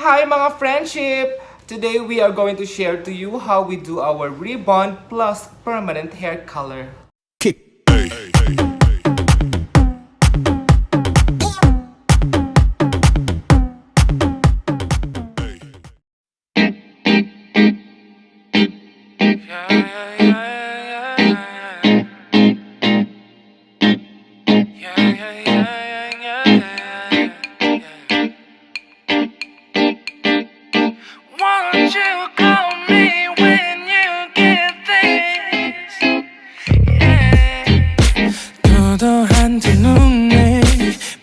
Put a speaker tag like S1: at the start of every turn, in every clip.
S1: Hi mga friendship! Today we are going to share to you how we do our rebond plus permanent hair color.
S2: Won't you call me when you get this? Yeah. 도도한 두 눈에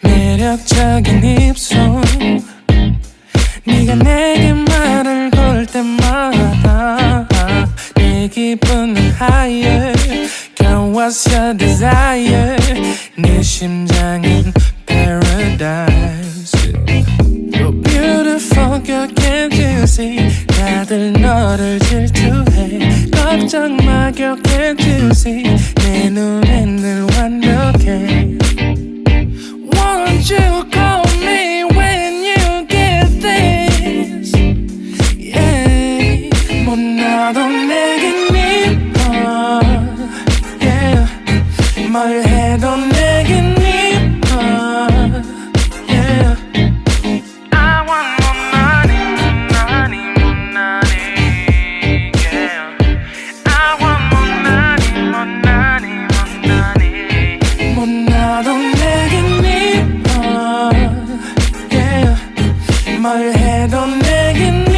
S2: 매력적인 입술 네가 내게 말을 걸 때마다 내 기분은 higher Girl, what's your desire? 네 심장은 paradise You're beautiful, girl, can't you see? 다들 너를 질투해 걱정 마, girl, can't you see? 내 눈엔 늘 완벽해 Won't you call me when you get this? Yeah 못나도 내겐 이뻐 Yeah 뭘 해도 내겐 이뻐 Yeah I want more money, more money, more money, yeah. I want more money, more money, more money. 못나도 내겐 이뻐, yeah. 뭘 해도 내겐